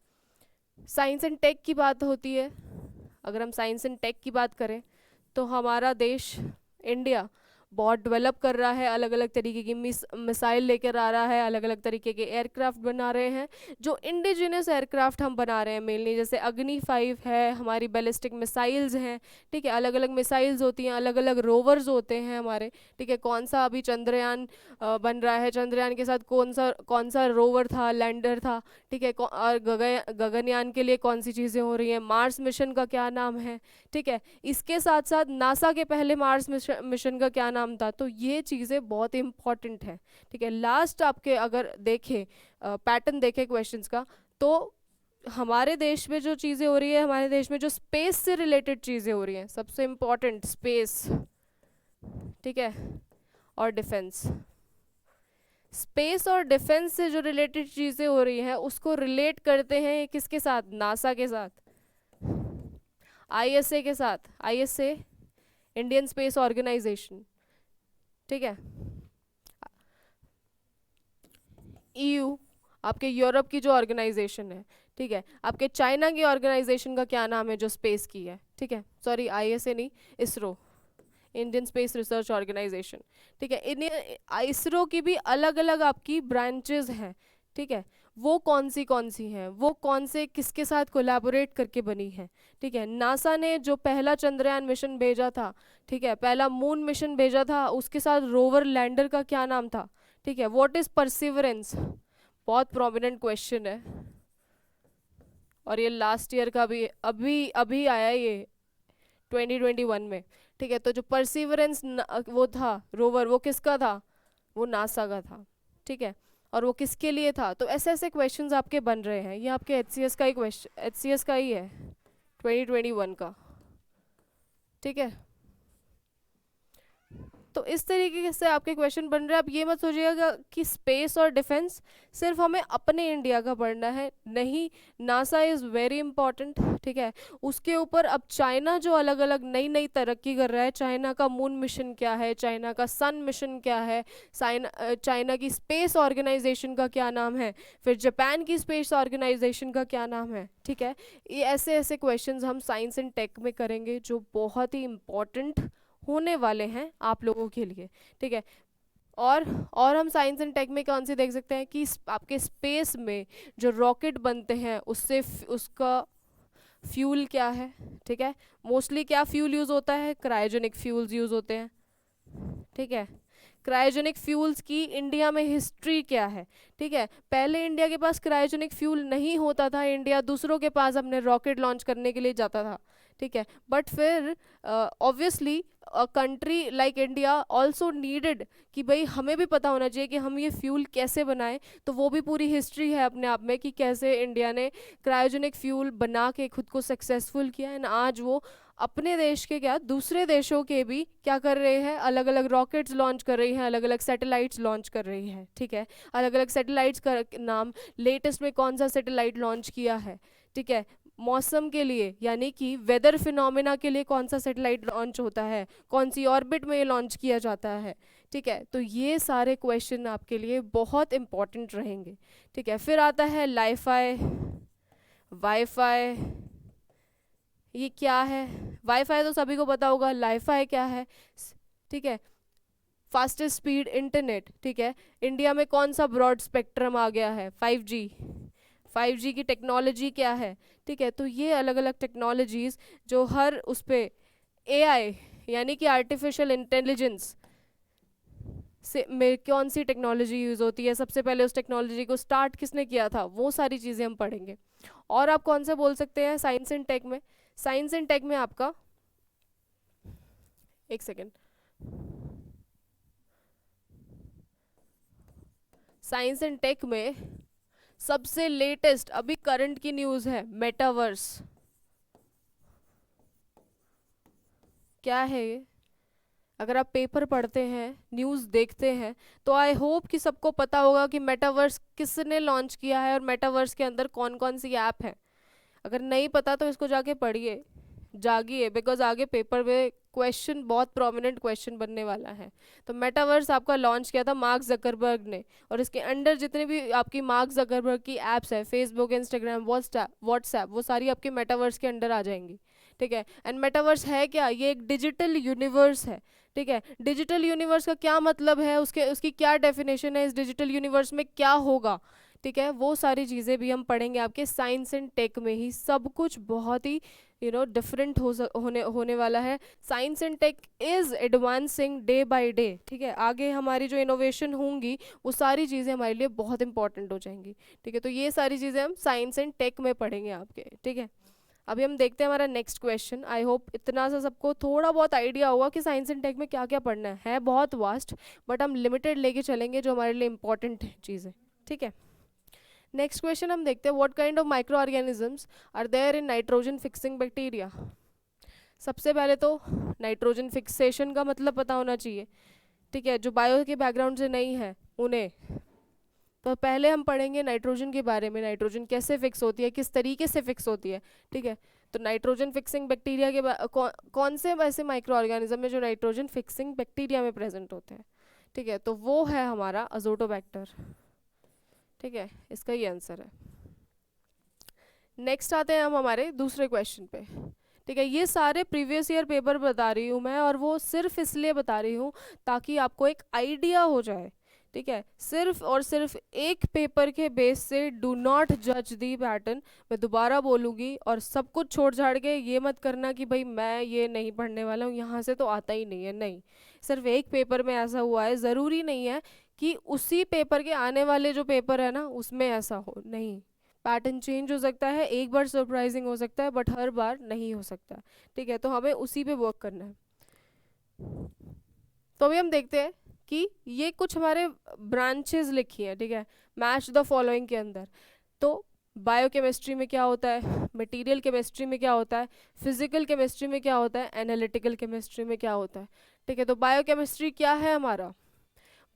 साइंस एंड टेक की बात होती है, अगर हम साइंस एंड टेक की बात करें तो हमारा देश इंडिया बहुत डेवलप कर रहा है, अलग अलग तरीके की मिसाइल लेकर आ रहा है, अलग अलग तरीके के एयरक्राफ्ट बना रहे हैं, जो इंडिजिनस एयरक्राफ्ट हम बना रहे हैं मेनली, जैसे अग्नि 5 है, हमारी बैलिस्टिक मिसाइल्स हैं, ठीक है, अलग अलग मिसाइल्स होती हैं, अलग अलग रोवर्स होते हैं हमारे, ठीक है। कौन सा अभी चंद्रयान बन रहा है, चंद्रयान के साथ कौन सा रोवर था, लैंडर था, ठीक है, और गगनयान के लिए कौन सी चीज़ें हो रही हैं, मार्स मिशन का क्या नाम है, ठीक है। इसके साथ साथ नासा के पहले मार्स मिशन का क्या नाम था, तो ये चीज़ें बहुत इंपॉर्टेंट है, ठीक है। लास्ट आपके अगर देखें पैटर्न देखें क्वेश्चंस का, तो हमारे देश में जो चीज़ें हो रही है, हमारे देश में जो स्पेस से रिलेटेड चीज़ें हो रही हैं, सबसे इम्पोर्टेंट स्पेस, ठीक है, और डिफेंस। स्पेस और डिफेंस से जो रिलेटेड चीज़ें हो रही हैं उसको रिलेट करते हैं किसके साथ, नासा के साथ, आईएसए के साथ, आईएसए इंडियन स्पेस ऑर्गेनाइजेशन, ठीक है। ईयू आपके यूरोप की जो ऑर्गेनाइजेशन है, ठीक है। आपके चाइना की ऑर्गेनाइजेशन का क्या नाम है जो स्पेस की है, ठीक है, सॉरी आईएसए नहीं, ISRO, Indian space research organisation, ठीक है। इसरो की भी अलग अलग आपकी ब्रांचेस हैं, ठीक है। वो कौन सी हैं, वो कौन से किसके साथ कोलैबोरेट करके बनी है, ठीक है। नासा ने जो पहला चंद्रयान मिशन भेजा था, ठीक है, पहला मून मिशन भेजा था, उसके साथ रोवर लैंडर का क्या नाम था, ठीक है। व्हाट इज परसिवरेंस, बहुत प्रोमिनेंट क्वेश्चन है, और ये लास्ट ईयर का भी अभी अभी आया ये 2021 में, ठीक है। तो जो परसिवरेंस वो था रोवर, वो किसका था, वो नासा का था, ठीक है। और वो किसके लिए था, तो ऐसे ऐसे क्वेश्चंस आपके बन रहे हैं, ये आपके एचसीएस का ही क्वेश्चन, एचसीएस का ही है 2021 का, ठीक है। तो इस तरीके से आपके क्वेश्चन बन रहे हैं। आप ये मत सोचिएगा कि स्पेस और डिफेंस सिर्फ हमें अपने इंडिया का पढ़ना है, नहीं, नासा इज़ वेरी इंपॉर्टेंट, ठीक है। उसके ऊपर अब चाइना जो अलग अलग नई नई तरक्की कर रहा है, चाइना का मून मिशन क्या है, चाइना का सन मिशन क्या है, चाइना की स्पेस ऑर्गेनाइजेशन का क्या नाम है, फिर जापान की स्पेस ऑर्गेनाइजेशन का क्या नाम है, ठीक है। ये ऐसे ऐसे क्वेश्चंस हम साइंस एंड टेक में करेंगे जो बहुत ही इम्पॉर्टेंट होने वाले हैं आप लोगों के लिए, ठीक है। और हम साइंस एंड टेक में कौन सी देख सकते हैं कि आपके स्पेस में जो रॉकेट बनते हैं उससे उसका फ्यूल क्या है, ठीक है। मोस्टली क्या फ्यूल यूज़ होता है, क्रायोजेनिक फ्यूल्स यूज़ होते हैं, ठीक है। क्रायोजेनिक फ्यूल्स की इंडिया में हिस्ट्री क्या है, ठीक है। पहले इंडिया के पास क्रायोजेनिक फ्यूल नहीं होता था, इंडिया दूसरों के पास अपने रॉकेट लॉन्च करने के लिए जाता था, ठीक है। बट फिर obviously a country like India also needed कि भाई हमें भी पता होना चाहिए कि हम ये फ्यूल कैसे बनाएं, तो वो भी पूरी हिस्ट्री है अपने आप में कि कैसे इंडिया ने क्रायोजेनिक फ्यूल बना के खुद को सक्सेसफुल किया, एंड आज वो अपने देश के क्या दूसरे देशों के भी क्या कर रहे हैं, अलग अलग रॉकेट्स लॉन्च कर रही हैं, अलग अलग सैटेलाइट्स लॉन्च कर रही है, ठीक है। अलग अलग सैटेलाइट्स का नाम, लेटेस्ट में कौन सा सैटेलाइट लॉन्च किया है, ठीक है। मौसम के लिए यानी कि वेदर फिनोमेना के लिए कौन सा सैटेलाइट लॉन्च होता है, कौन सी ऑर्बिट में ये लॉन्च किया जाता है, ठीक है। तो ये सारे क्वेश्चन आपके लिए बहुत इंपॉर्टेंट रहेंगे, ठीक है। फिर आता है लाईफाई, वाईफाई, ये क्या है, वाईफाई तो सभी को पता होगा, लाईफाई क्या है, ठीक है। फास्टेस्ट स्पीड इंटरनेट, ठीक है। इंडिया में कौन सा ब्रॉड स्पेक्ट्रम आ गया है, 5G, 5G की टेक्नोलॉजी क्या है, ठीक है। तो ये अलग अलग टेक्नोलॉजीज जो हर उस पे एआई यानी कि आर्टिफिशियल इंटेलिजेंस से में कौन सी टेक्नोलॉजी यूज़ होती है, सबसे पहले उस टेक्नोलॉजी को स्टार्ट किसने किया था, वो सारी चीज़ें हम पढ़ेंगे। और आप कौन से बोल सकते हैं साइंस एंड टेक में, साइंस एंड टेक में आपका, एक सेकेंड, साइंस एंड टेक में सबसे लेटेस्ट अभी करंट की न्यूज़ है मेटावर्स, क्या है ये, अगर आप पेपर पढ़ते हैं, न्यूज़ देखते हैं, तो आई होप कि सबको पता होगा कि मेटावर्स किसने लॉन्च किया है और मेटावर्स के अंदर कौन कौन सी ऐप है। अगर नहीं पता तो इसको जाके पढ़िए, जागिए, बिकॉज आगे पेपर में क्वेश्चन बहुत प्रोमिनेंट क्वेश्चन बनने वाला है। तो मेटावर्स आपका लॉन्च किया था मार्क जकरबर्ग ने, और इसके अंडर जितने भी आपकी मार्क जकरबर्ग की एप्स है, फेसबुक, इंस्टाग्राम, व्हाट्सएप, वो सारी आपके मेटावर्स के अंडर आ जाएंगी, ठीक है। एंड मेटावर्स है क्या? ये एक डिजिटल यूनिवर्स है, ठीक है। डिजिटल यूनिवर्स का क्या मतलब है, उसकी क्या डेफिनेशन है, इस डिजिटल यूनिवर्स में क्या होगा, ठीक है, वो सारी चीज़ें भी हम पढ़ेंगे आपके साइंस एंड टेक में ही। सब कुछ बहुत ही डिफरेंट होने वाला है। Science and tech is advancing day by day, ठीक है। आगे हमारी जो इनोवेशन होंगी वो सारी चीज़ें हमारे लिए बहुत इंपॉर्टेंट हो जाएंगी, ठीक है। तो ये सारी चीज़ें हम साइंस एंड टेक में पढ़ेंगे आपके, ठीक है। अभी हम देखते हैं हमारा नेक्स्ट क्वेश्चन। आई होप इतना सा सबको थोड़ा बहुत आइडिया होगा कि साइंस एंड टेक में क्या क्या पढ़ना है बहुत वास्ट, बट हम लिमिटेड लेके चलेंगे जो हमारे लिए इंपॉर्टेंट चीज़ें, ठीक है। नेक्स्ट क्वेश्चन हम देखते हैं, what kind of micro organisms are there in nitrogen fixing bacteria. सबसे पहले तो नाइट्रोजन फिक्सेशन का मतलब पता होना चाहिए, ठीक है। जो बायो के बैकग्राउंड से नहीं है उन्हें, तो पहले हम पढ़ेंगे नाइट्रोजन के बारे में, नाइट्रोजन कैसे फिक्स होती है, किस तरीके से फिक्स होती है, ठीक है। तो नाइट्रोजन फिक्सिंग बैक्टीरिया के कौन से ऐसे माइक्रो ऑर्गेनिज्म है जो नाइट्रोजन फिक्सिंग बैक्टीरिया में प्रेजेंट होते हैं, ठीक है। तो वो है हमारा अजोटोबैक्टर, ठीक है, इसका ये आंसर है। नेक्स्ट आते हैं हम हमारे दूसरे क्वेश्चन पे, ठीक है। ये सारे प्रीवियस ईयर पेपर बता रही हूँ मैं, और वो सिर्फ इसलिए बता रही हूँ ताकि आपको एक आइडिया हो जाए, ठीक है। सिर्फ और सिर्फ एक पेपर के बेस से डू नॉट जज दी पैटर्न। मैं दोबारा बोलूँगी, और सब कुछ छोड़ छाड़ के ये मत करना कि भाई मैं ये नहीं पढ़ने वाला हूँ, यहाँ से तो आता ही नहीं है, नहीं। सिर्फ एक पेपर में ऐसा हुआ है, ज़रूरी नहीं है कि उसी पेपर के आने वाले जो पेपर है ना उसमें ऐसा हो, नहीं। पैटर्न चेंज हो सकता है, एक बार सरप्राइजिंग हो सकता है, बट हर बार नहीं हो सकता, ठीक है। तो हमें उसी पे वर्क करना है। तो अभी हम देखते हैं कि ये कुछ हमारे ब्रांचेस लिखी हैं, ठीक है, मैच द फॉलोइंग के अंदर। तो बायोकेमिस्ट्री में क्या होता है, मटेरियल केमिस्ट्री में क्या होता है, फिजिकल केमिस्ट्री में क्या होता है, एनालिटिकल केमिस्ट्री में क्या होता है, ठीक है। तो बायोकेमिस्ट्री क्या है हमारा?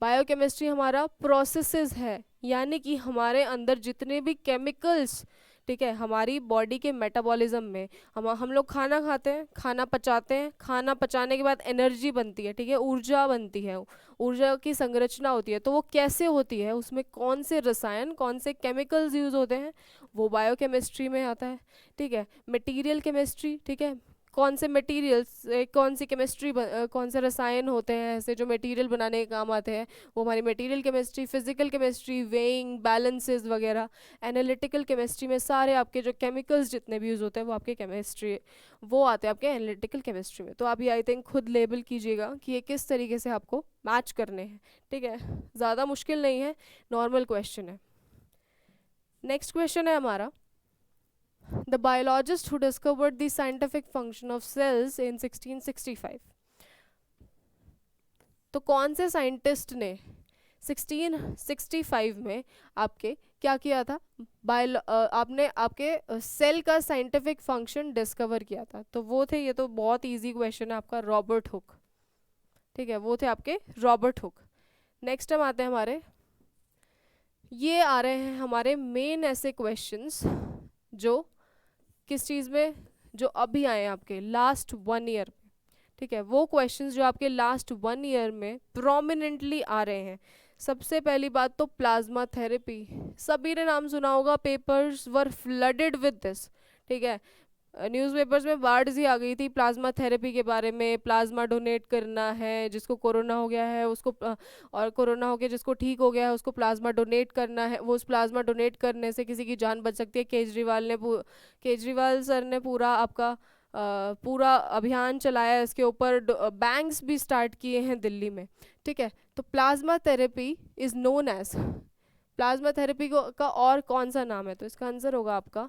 बायोकेमिस्ट्री हमारा प्रोसेसेस है, यानी कि हमारे अंदर जितने भी केमिकल्स, ठीक है, हमारी बॉडी के मेटाबॉलिज्म में, हम लोग खाना खाते हैं, खाना पचाते हैं, खाना पचाने के बाद एनर्जी बनती है, ठीक है, ऊर्जा बनती है, ऊर्जा की संरचना होती है। तो वो कैसे होती है, उसमें कौन से रसायन, कौन से केमिकल्स यूज होते हैं, वो बायोकेमिस्ट्री में आता है, ठीक है। मटेरियल केमिस्ट्री, ठीक है, कौन से मटेरियल्स, कौन सी केमिस्ट्री, कौन से रसायन होते हैं ऐसे जो मटेरियल बनाने के काम आते हैं, वो हमारी material chemistry. Physical chemistry, weighing, balances वगैरह। एनालिटिकल केमिस्ट्री में सारे आपके जो केमिकल्स जितने भी यूज़ होते हैं वो आपके केमिस्ट्री, वो आते हैं आपके एनालिटिकल केमिस्ट्री में। तो आप ये आई थिंक खुद लेबल कीजिएगा कि ये किस तरीके से आपको मैच करने हैं, ठीक है। ज़्यादा मुश्किल नहीं है, नॉर्मल क्वेश्चन है। नेक्स्ट क्वेश्चन है हमारा, the biologist who discovered the scientific function of cells in 1665। तो कौन से साइंटिस्ट ने 1665 में आपके क्या किया था, आपने आपके सेल का साइंटिफिक फंक्शन डिस्कवर किया था? तो वो थे, ये तो बहुत इजी क्वेश्चन है आपका, रॉबर्ट हुक, ठीक है, वो थे आपके रॉबर्ट हुक। नेक्स्ट हम आते हैं हमारे, ये आ रहे हैं हमारे मेन ऐसे क्वेश्चंस जो किस चीज़ में, जो अभी आए हैं आपके लास्ट 1 ईयर में, ठीक है। वो क्वेश्चंस जो आपके लास्ट 1 ईयर में प्रोमिनेंटली आ रहे हैं। सबसे पहली बात तो प्लाज्मा थेरेपी, सभी ने नाम सुना होगा, papers were flooded with this, ठीक है। न्यूज़पेपर्स में बार्ड्स ही आ गई थी प्लाज्मा थेरेपी के बारे में, प्लाज्मा डोनेट करना है, जिसको कोरोना हो गया है उसको, और कोरोना हो गया जिसको ठीक हो गया है उसको प्लाज्मा डोनेट करना है, वो उस प्लाज्मा डोनेट करने से किसी की जान बच सकती है। केजरीवाल सर ने पूरा आपका पूरा अभियान चलाया है इसके ऊपर, बैंक्स भी स्टार्ट किए हैं दिल्ली में, ठीक है। तो plasma therapy is known as, plasma therapy को का और कौन सा नाम है? तो इसका आंसर होगा आपका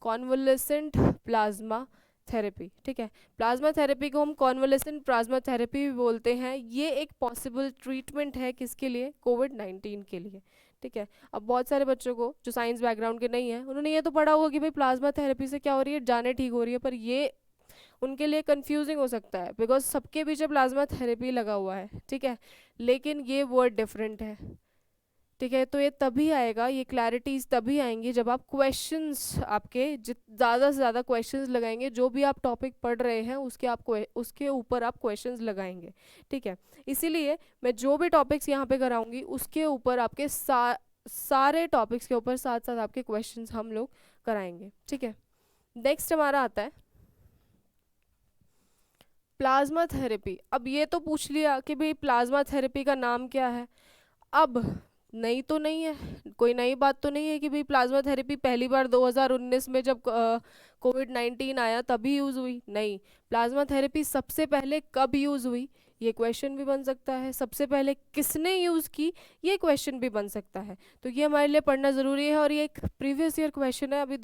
कॉन्वलेसेंट प्लाज्मा थेरेपी, ठीक है। प्लाज्मा थेरेपी को हम कॉन्वलेसेंट प्लाज्मा थेरेपी भी बोलते हैं। ये एक पॉसिबल ट्रीटमेंट है किसके लिए? कोविड-19 के लिए, ठीक है। अब बहुत सारे बच्चों को जो साइंस बैकग्राउंड के नहीं है, उन्होंने ये तो पढ़ा होगा कि भाई प्लाज्मा थेरेपी से क्या हो रही है, जाने ठीक हो रही है, पर ये उनके लिए कंफ्यूजिंग हो सकता है बिकॉज सबके पीछे प्लाज्मा थेरेपी लगा हुआ है, ठीक है, लेकिन ये वर्ड डिफरेंट है, ठीक है। तो ये तभी आएगा, ये क्लैरिटीज तभी आएंगी जब आप क्वेश्चंस आपके ज़्यादा से ज़्यादा क्वेश्चंस लगाएंगे, जो भी आप टॉपिक पढ़ रहे हैं उसके ऊपर आप क्वेश्चंस लगाएंगे, ठीक है। इसीलिए मैं जो भी टॉपिक्स यहाँ पे कराऊंगी उसके ऊपर आपके सारे टॉपिक्स के ऊपर साथ साथ आपके क्वेश्चंस हम लोग कराएंगे, ठीक है। नेक्स्ट हमारा आता है प्लाज्मा थेरेपी, अब ये तो पूछ लिया कि भाई प्लाज्मा थेरेपी का नाम क्या है। अब नई तो नहीं है, कोई नई बात तो नहीं है कि भाई प्लाज्मा थेरेपी पहली बार 2019 में जब कोविड-19 आया तभी यूज़ हुई, नहीं। प्लाज्मा थेरेपी सबसे पहले कब यूज़ हुई, ये क्वेश्चन भी बन सकता है। सबसे पहले किसने यूज़ की, ये क्वेश्चन भी बन सकता है। तो ये हमारे लिए पढ़ना ज़रूरी है, और ये एक प्रीवियस ईयर क्वेश्चन है। अभी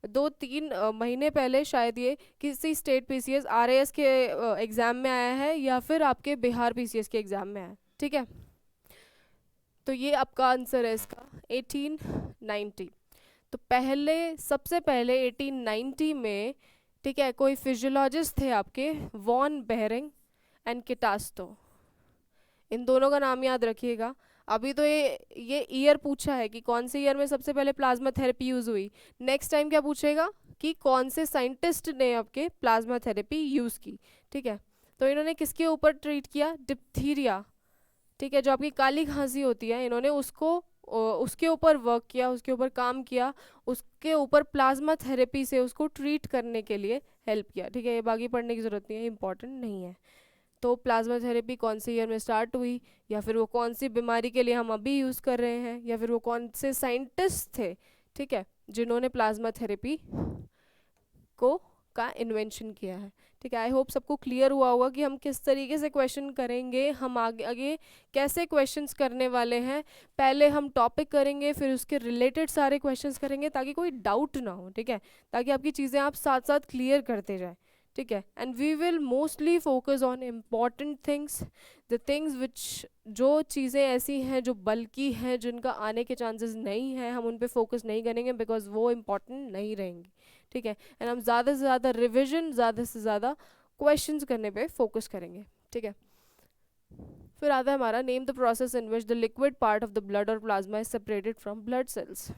दो तीन महीने पहले शायद ये किसी स्टेट पीसीएस आरएएस के एग्ज़ाम में आया है, या फिर आपके बिहार पीसीएस के एग्ज़ाम में आया है, ठीक है। तो ये आपका आंसर है इसका 1890। तो सबसे पहले 1890 में, ठीक है, कोई फिजियोलॉजिस्ट थे आपके, वॉन बेहरिंग एंड किटास्टो, इन दोनों का नाम याद रखिएगा। अभी तो ये ईयर पूछा है कि कौन से ईयर में सबसे पहले प्लाज्मा थेरेपी यूज़ हुई। नेक्स्ट टाइम क्या पूछेगा कि कौन से साइंटिस्ट ने आपके प्लाज्मा थेरेपी यूज़ की, ठीक है। तो इन्होंने किसके ऊपर ट्रीट किया, डिप्थीरिया, ठीक है, जो आपकी काली खांसी होती है, इन्होंने उसके ऊपर वर्क किया, उसके ऊपर काम किया, उसके ऊपर प्लाज्मा थेरेपी से उसको ट्रीट करने के लिए हेल्प किया, ठीक है। ये बाकी पढ़ने की ज़रूरत नहीं है, इंपॉर्टेंट नहीं है। तो प्लाज्मा थेरेपी कौन से ईयर में स्टार्ट हुई, या फिर वो कौन सी बीमारी के लिए हम अभी यूज़ कर रहे हैं, या फिर वो कौन से साइंटिस्ट थे, ठीक है, जिन्होंने प्लाज्मा थेरेपी को का इन्वेंशन किया है, ठीक है। आई होप सबको क्लियर हुआ होगा कि हम किस तरीके से क्वेश्चन करेंगे, हम आगे आगे कैसे क्वेश्चंस करने वाले हैं। पहले हम टॉपिक करेंगे, फिर उसके रिलेटेड सारे क्वेश्चंस करेंगे, ताकि कोई डाउट ना हो, ठीक है, ताकि आपकी चीज़ें आप साथ साथ क्लियर करते जाएं, ठीक है। And we will mostly focus on important things, the things which, जो चीज़ें ऐसी हैं जो बल्कि हैं, जिनका आने के चांसेस नहीं हैं, हम उन पे फोकस नहीं करेंगे, बिकॉज वो इम्पॉर्टेंट नहीं रहेंगी, ठीक है। एंड हम ज़्यादा से ज़्यादा रिविजन, ज़्यादा से ज़्यादा क्वेश्चंस करने पे फोकस करेंगे, ठीक है। फिर आता है हमारा name the process in which the liquid part of the blood और plasma is separated from blood cells.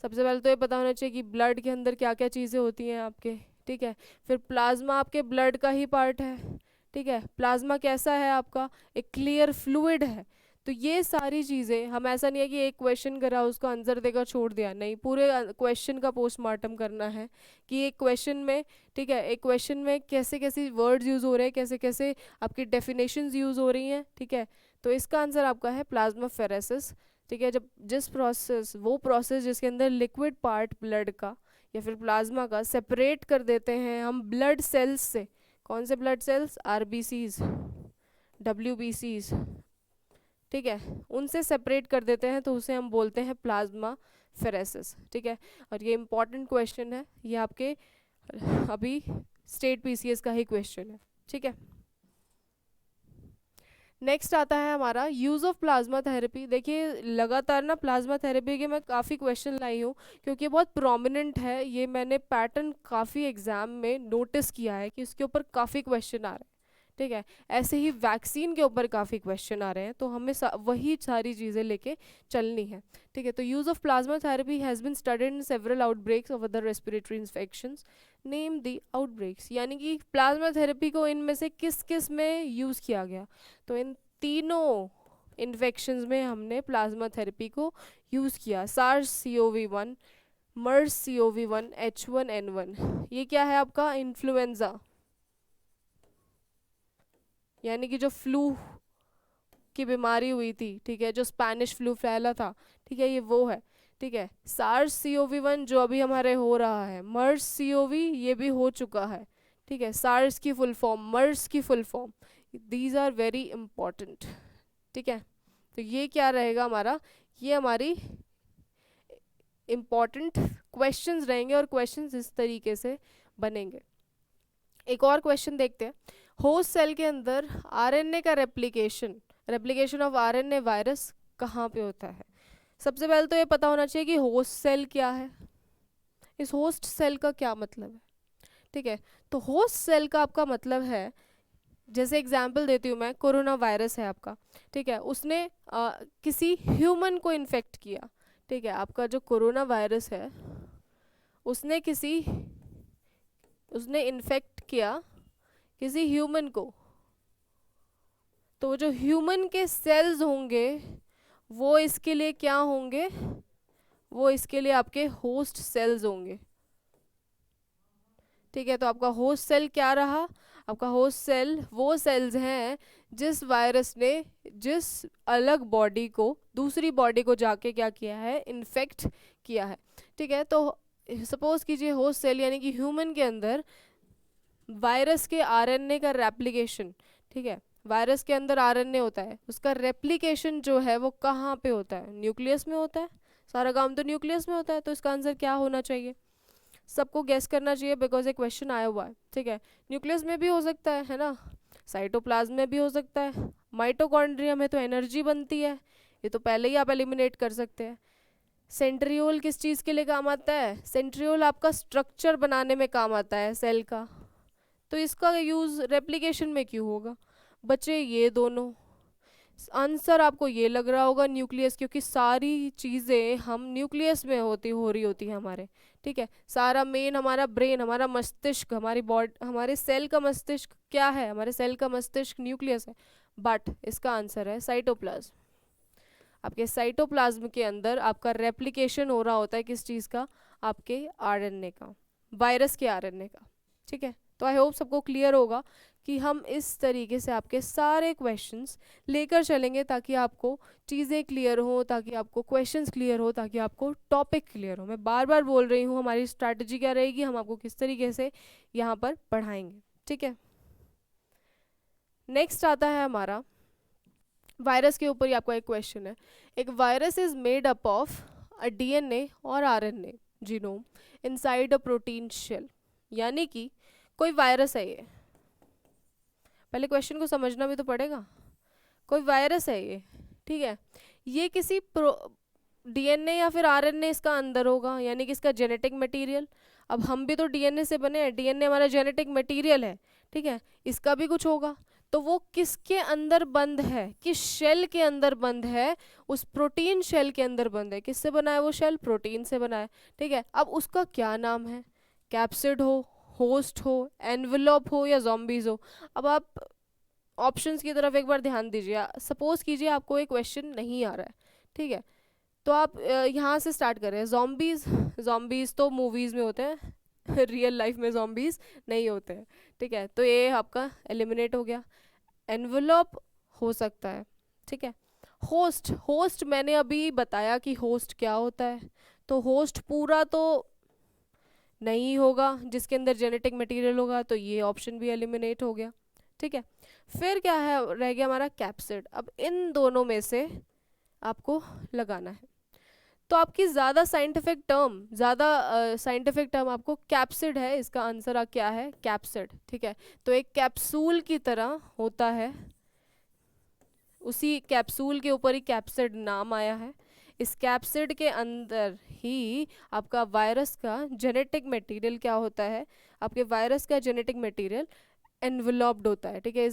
सबसे पहले तो ये पता होना चाहिए कि ब्लड के अंदर क्या क्या चीज़ें होती हैं आपके, ठीक है। फिर प्लाज्मा आपके ब्लड का ही पार्ट है, ठीक है। प्लाज्मा कैसा है आपका, एक क्लियर फ्लूइड है। तो ये सारी चीज़ें, हम ऐसा नहीं है कि एक क्वेश्चन करा उसका आंसर देकर छोड़ दिया, नहीं, पूरे क्वेश्चन का पोस्टमार्टम करना है कि एक क्वेश्चन में, ठीक है, एक क्वेश्चन में कैसे कैसे वर्ड्स यूज़ हो रहे हैं, कैसे कैसे आपकी डेफिनेशंस यूज़ हो रही हैं, ठीक है। तो इसका आंसर आपका है प्लाज्मा फेरेसिस, ठीक है। जब वो प्रोसेस जिसके अंदर लिक्विड पार्ट ब्लड का या फिर प्लाज्मा का सेपरेट कर देते हैं हम ब्लड सेल्स से। कौन से ब्लड सेल्स, आरबीसीज, डब्ल्यूबीसीज, ठीक है, उनसे सेपरेट कर देते हैं, तो उसे हम बोलते हैं प्लाज्मा फेरेसिस, ठीक है। और ये इंपॉर्टेंट क्वेश्चन है, ये आपके अभी स्टेट पीसीएस का ही क्वेश्चन है, ठीक है। नेक्स्ट आता है हमारा यूज़ ऑफ प्लाज्मा थेरेपी। देखिए लगातार ना प्लाज्मा थेरेपी के मैं काफ़ी क्वेश्चन लाई हूँ, क्योंकि ये बहुत प्रोमिनेंट है, ये मैंने पैटर्न काफ़ी एग्जाम में नोटिस किया है कि इसके ऊपर काफ़ी क्वेश्चन आ रहे हैं, ठीक है। ऐसे ही वैक्सीन के ऊपर काफ़ी क्वेश्चन आ रहे हैं, तो हमें वही सारी चीज़ें लेके चलनी है, ठीक है। तो use of plasma therapy has been studied in several outbreaks of other respiratory infections, name the outbreaks. यानी कि प्लाज्मा थेरेपी को इनमें से किस किस में यूज़ किया गया, तो इन तीनों इन्फेक्शंस में हमने प्लाज्मा थेरेपी को यूज़ किया। सार्स CoV-1, मर्स CoV-1, H1N1, ये क्या है आपका, इन्फ्लुएंजा, यानी कि जो फ्लू की बीमारी हुई थी, ठीक है, जो स्पेनिश फ्लू फैला था, ठीक है, ये वो है, ठीक है। सार्स CoV-1 जो अभी हमारे हो रहा है, मर्स CoV ये भी हो चुका है, ठीक है। सार्स की फुल फॉर्म, मर्स की full form, these are very important, ठीक है। तो ये क्या रहेगा हमारा, ये हमारी इम्पॉर्टेंट क्वेश्चंस रहेंगे, और क्वेश्चंस इस तरीके से बनेंगे। एक और क्वेश्चन देखते हैं, होस्ट सेल के अंदर आरएनए का रेप्लिकेशन ऑफ आरएनए वायरस कहाँ पे होता है। सबसे पहले तो ये पता होना चाहिए कि होस्ट सेल क्या है, इस होस्ट सेल का क्या मतलब है, ठीक है। तो होस्ट सेल का आपका मतलब है, जैसे एग्जाम्पल देती हूँ मैं, कोरोना वायरस है आपका, ठीक है, उसने किसी ह्यूमन को इन्फेक्ट किया, ठीक है। आपका जो कोरोना वायरस है उसने इन्फेक्ट किया किसी ह्यूमन को, तो जो ह्यूमन के सेल्स होंगे वो इसके लिए क्या होंगे, वो इसके लिए आपके होस्ट सेल्स होंगे, ठीक है। तो आपका होस्ट सेल क्या रहा, आपका होस्ट सेल वो सेल्स हैं जिस वायरस ने जिस अलग बॉडी को दूसरी बॉडी को जाके क्या किया है, इन्फेक्ट किया है। ठीक है, तो सपोज कीजिए होस्ट सेल यानी कि ह्यूमन के अंदर वायरस के आरएनए का रेप्लिकेशन, ठीक है, वायरस के अंदर आरएनए होता है, उसका रेप्लिकेशन जो है वो कहाँ पे होता है, न्यूक्लियस में होता है। सारा काम तो न्यूक्लियस में होता है, तो इसका आंसर क्या होना चाहिए, सबको गेस करना चाहिए बिकॉज एक क्वेश्चन आया हुआ है। ठीक है, न्यूक्लियस में भी हो सकता है ना, साइटोप्लाज्म में भी हो सकता है, माइटोकॉन्ड्रिया में तो एनर्जी बनती है, ये तो पहले ही आप एलिमिनेट कर सकते हैं। सेंट्रियोल किस चीज़ के लिए काम आता है, सेंट्रियोल आपका स्ट्रक्चर बनाने में काम आता है सेल का, तो इसका यूज़ रेप्लिकेशन में क्यों होगा। बचे ये दोनों, आंसर आपको ये लग रहा होगा न्यूक्लियस, क्योंकि सारी चीज़ें हम न्यूक्लियस में हो रही होती है हमारे। ठीक है, सारा मेन हमारा ब्रेन, हमारा मस्तिष्क, हमारी बॉडी, हमारे सेल का मस्तिष्क क्या है, हमारे सेल का मस्तिष्क न्यूक्लियस है। बट इसका आंसर है साइटोप्लाज्म। आपके साइटोप्लाज्म के अंदर आपका रेप्लिकेशन हो रहा होता है किस चीज़ का, आपके आरएनए का, वायरस के आरएनए का। ठीक है, तो आई होप सबको क्लियर होगा कि हम इस तरीके से आपके सारे क्वेश्चंस लेकर चलेंगे ताकि आपको चीज़ें क्लियर हो, ताकि आपको क्वेश्चंस क्लियर हो, ताकि आपको टॉपिक क्लियर हो। मैं बार बार बोल रही हूँ हमारी स्ट्रैटेजी क्या रहेगी, हम आपको किस तरीके से यहाँ पर पढ़ाएंगे। ठीक है, नेक्स्ट आता है हमारा वायरस के ऊपर ही आपका एक क्वेश्चन है। एक virus is made up of a DNA और RNA genome inside a protein shell, यानी कि कोई वायरस है ये, पहले क्वेश्चन को समझना भी तो पड़ेगा। कोई वायरस है ये, ठीक है, ये किसी डीएनए या फिर आरएनए इसका अंदर होगा, यानी कि इसका जेनेटिक मटेरियल। अब हम भी तो डीएनए से बने हैं, डीएनए हमारा जेनेटिक मटेरियल है। ठीक है, इसका भी कुछ होगा, तो वो किसके अंदर बंद है, किस शेल के अंदर बंद है, उस प्रोटीन शेल के अंदर बंद है। किससे बना है वो शेल, प्रोटीन से बना है। ठीक है, अब उसका क्या नाम है, कैप्सिड हो, होस्ट हो, एनवेलप हो या ज़ॉम्बीज हो। अब आप ऑप्शंस की तरफ एक बार ध्यान दीजिए। सपोज कीजिए आपको एक क्वेश्चन नहीं आ रहा है, ठीक है, तो आप यहाँ से स्टार्ट करें। ज़ॉम्बीज, ज़ॉम्बीज तो मूवीज़ में होते हैं रियल लाइफ में ज़ॉम्बीज नहीं होते हैं। ठीक है, तो ये आपका एलिमिनेट हो गया। एनवेलप हो सकता है, ठीक है। होस्ट, होस्ट मैंने अभी बताया कि होस्ट क्या होता है, तो होस्ट पूरा तो नहीं होगा जिसके अंदर जेनेटिक मटेरियल होगा, तो ये ऑप्शन भी एलिमिनेट हो गया। ठीक है, फिर क्या है, रह गया हमारा कैप्सिड। अब इन दोनों में से आपको लगाना है, तो आपकी ज़्यादा साइंटिफिक टर्म आपको कैप्सिड है, इसका आंसर क्या है, कैप्सिड। ठीक है, तो एक कैप्सूल की तरह होता है, उसी कैप्सूल के ऊपर ही कैप्सिड नाम आया है। इस कैप्सिड के अंदर ही आपका वायरस का जेनेटिक मटेरियल क्या होता है, आपके वायरस का जेनेटिक मटेरियल एनवेलप्ड होता है। ठीक है,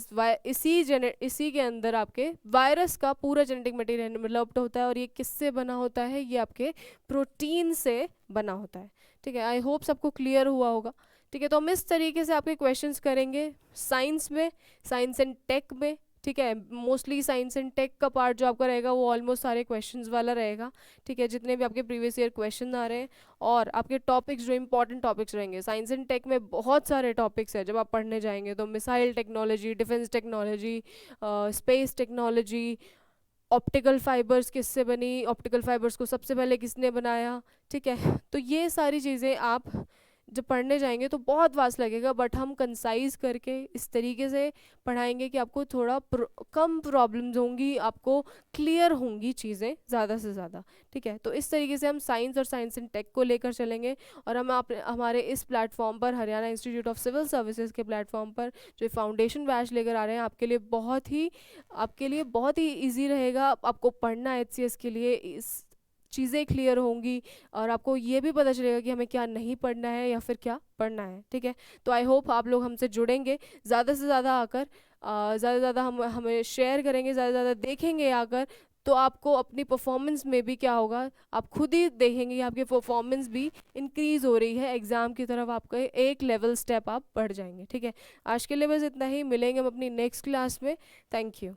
इसी के अंदर आपके वायरस का पूरा जेनेटिक मटेरियल एनवेलप्ड होता है, और ये किससे बना होता है, ये आपके प्रोटीन से बना होता है। ठीक है, आई होप सबको क्लियर हुआ होगा। ठीक है, तो हम इस तरीके से आपके क्वेश्चंस करेंगे साइंस में, साइंस एंड टेक में। ठीक है, मोस्टली साइंस एंड टेक का पार्ट जो आपका रहेगा वो ऑलमोस्ट सारे क्वेश्चंस वाला रहेगा। ठीक है, जितने भी आपके प्रीवियस ईयर क्वेश्चन आ रहे हैं, और आपके टॉपिक्स जो इंपॉर्टेंट टॉपिक्स रहेंगे, साइंस एंड टेक में बहुत सारे टॉपिक्स हैं जब आप पढ़ने जाएंगे, तो missile technology, defence technology, space technology, optical fibres किससे बनी, ऑप्टिकल फाइबर्स को सबसे पहले किसने बनाया। ठीक है, तो ये सारी चीज़ें आप जब पढ़ने जाएंगे तो बहुत वास्ट लगेगा, बट हम कंसाइज करके इस तरीके से पढ़ाएंगे कि आपको थोड़ा कम प्रॉब्लम्स होंगी, आपको क्लियर होंगी चीज़ें ज़्यादा से ज़्यादा। ठीक है, तो इस तरीके से हम साइंस और साइंस एंड टेक को लेकर चलेंगे, और हम हमारे इस प्लेटफॉर्म पर, Haryana institute of civil services के प्लेटफॉर्म पर जो फाउंडेशन बैच लेकर आ रहे हैं, आपके लिए बहुत ही ईजी रहेगा। आपको पढ़ना HCS के लिए इस चीज़ें क्लियर होंगी, और आपको ये भी पता चलेगा कि हमें क्या नहीं पढ़ना है या फिर क्या पढ़ना है। ठीक है, तो आई होप आप लोग हमसे जुड़ेंगे ज़्यादा से ज़्यादा आकर, ज़्यादा से ज़्यादा हमें शेयर करेंगे, ज़्यादा से ज़्यादा देखेंगे आकर, तो आपको अपनी परफॉर्मेंस में भी क्या होगा, आप खुद ही देखेंगे कि आपकी परफॉर्मेंस भी इंक्रीज़ हो रही है, एग्ज़ाम की तरफ आपका एक लेवल स्टेप आप बढ़ जाएंगे। ठीक है, आज के लिए बस इतना ही, मिलेंगे हम अपनी नेक्स्ट क्लास में। Thank you.